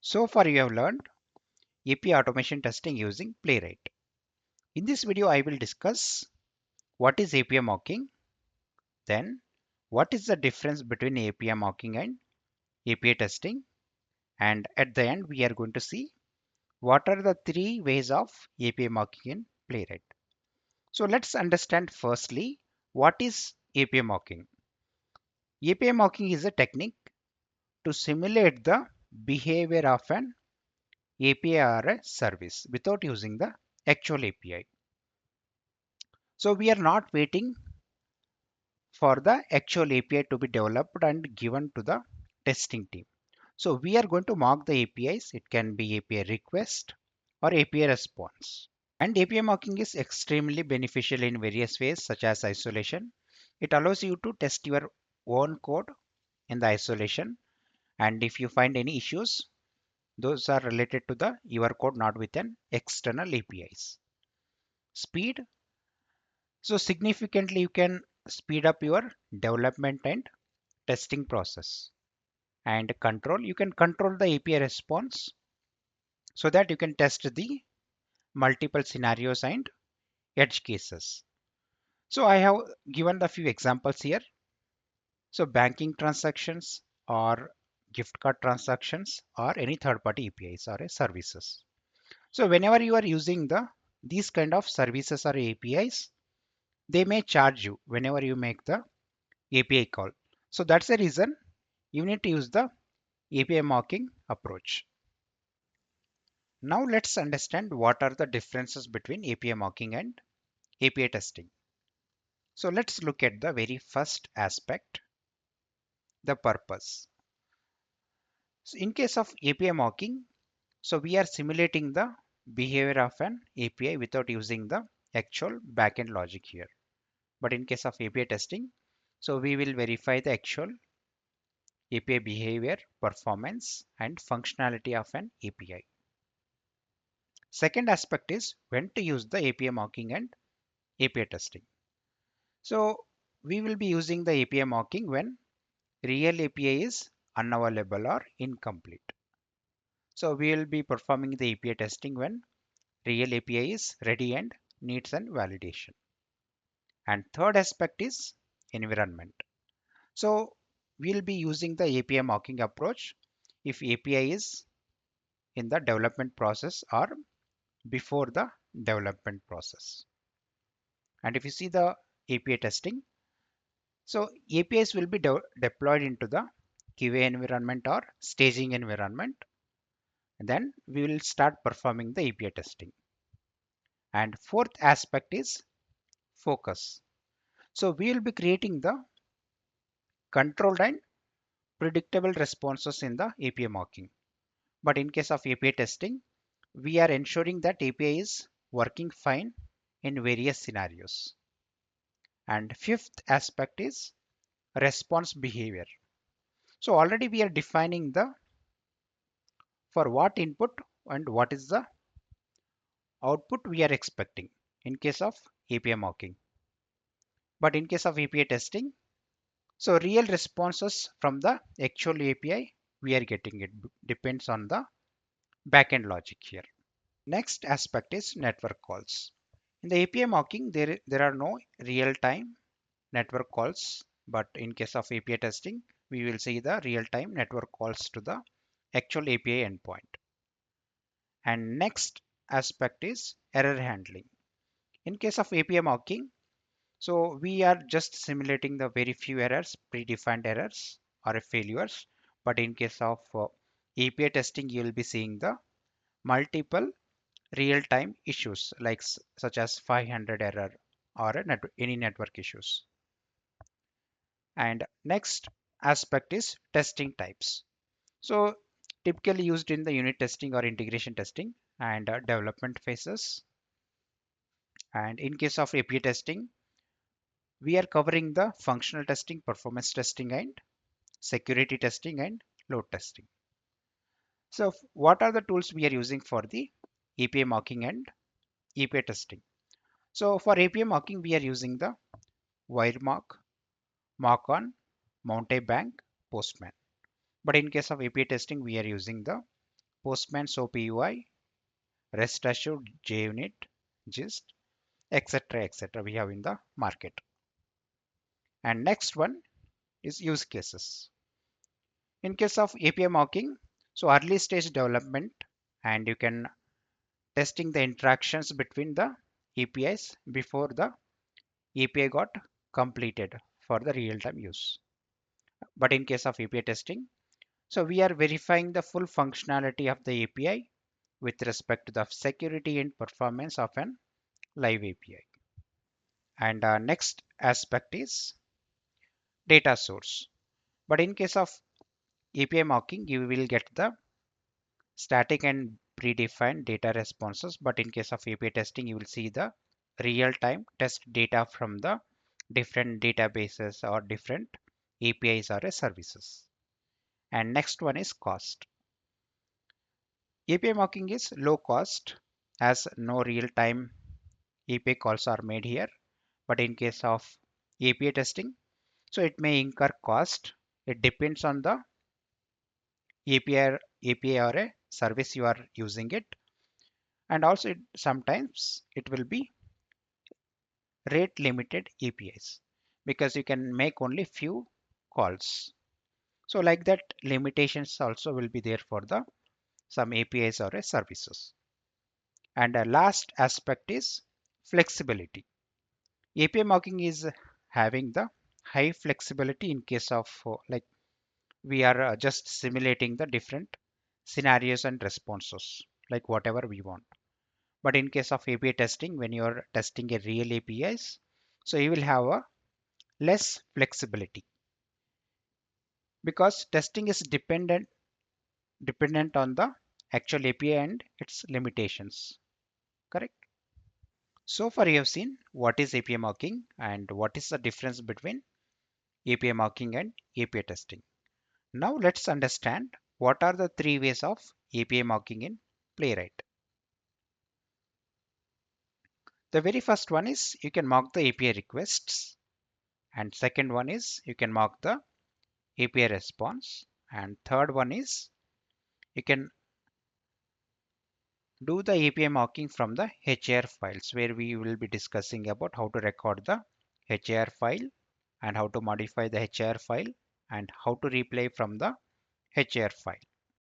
So far you have learned API automation testing using Playwright. In this video I will discuss what is API mocking, then what is the difference between API mocking and API testing, and at the end we are going to see what are the three ways of API mocking in Playwright. So let's understand firstly what is API mocking. API mocking is a technique to simulate the behavior of an API or a service without using the actual API. So we are not waiting for the actual API to be developed and given to the testing team. So we are going to mock the APIs. It can be API request or API response. And API mocking is extremely beneficial in various ways such as isolation. It allows you to test your own code in the isolation, and if you find any issues, those are related to the your code, not with an external APIs. Speed. So significantly you can speed up your development and testing process. And control, you can control the API response so that you can test the multiple scenarios and edge cases. So I have given the few examples here. So banking transactions or gift card transactions or any third-party APIs or services. So whenever you are using these kind of services or APIs, they may charge you whenever you make the API call. So that's the reason you need to use the API mocking approach. Now let's understand what are the differences between API mocking and API testing. So let's look at the very first aspect, the purpose. So in case of API mocking, so we are simulating the behavior of an API without using the actual backend logic here. But in case of API testing, so we will verify the actual API behavior, performance, and functionality of an API. Second aspect is when to use the API mocking and API testing. So we will be using the API mocking when real API is unavailable or incomplete. So we will be performing the API testing when real API is ready and needs an validation. And third aspect is environment. So we'll be using the API mocking approach if API is in the development process or before the development process. And if you see the API testing, so APIs will be deployed into the QA environment or staging environment. And then we will start performing the API testing. And fourth aspect is focus. So we will be creating the controlled and predictable responses in the API mocking. But in case of API testing, we are ensuring that API is working fine in various scenarios. And fifth aspect is response behavior. So already we are defining the for what input and what is the output we are expecting in case of API mocking. But in case of API testing, so real responses from the actual API we are getting. It depends on the backend logic here. Next aspect is network calls. In the API mocking, there are no real-time network calls, but in case of API testing, we will see the real-time network calls to the actual API endpoint. And next aspect is error handling. In case of API mocking, so we are just simulating the very few errors, predefined errors or failures. But in case of API testing, you will be seeing the multiple real-time issues like such as 500 error or any network issues. And next aspect is testing types. So typically used in the unit testing or integration testing and development phases. And in case of API testing, we are covering the functional testing, performance testing, and security testing and load testing. So what are the tools we are using for the API mocking and API testing? So for API mocking, we are using the WireMock, Mock-on, Mountebank, Postman. But in case of API testing, we are using the Postman SOAP UI, REST Assured JUnit, GIST, etc. etc. we have in the market. And next one is use cases. In case of API mocking, so early stage development, and you can testing the interactions between the APIs before the API got completed for the real-time use. But in case of API testing, so we are verifying the full functionality of the API with respect to the security and performance of an live API. And next aspect is data source. But in case of API mocking, you will get the static and predefined data responses. But in case of API testing, you will see the real-time test data from the different databases or different APIs or services. And next one is cost. API mocking is low cost as no real-time API calls are made here. But in case of API testing, so it may incur cost. It depends on the API or a service you are using it. And also sometimes it will be rate limited APIs because you can make only few calls. So like that limitations also will be there for the some APIs or a services. And the last aspect is flexibility. API mocking is having the high flexibility in case of like we are just simulating the different scenarios and responses like whatever we want. But in case of API testing, when you are testing a real APIs, so you will have a less flexibility because testing is dependent on the actual API and its limitations. Correct? So far you have seen what is API mocking and what is the difference between API mocking and API testing. Now let's understand what are the three ways of API mocking in Playwright. The very first one is you can mock the API requests, and second one is you can mock the API response, and third one is you can do the API mocking from the HAR files, where we will be discussing about how to record the HAR file and how to modify the HAR file and how to replay from the HAR file.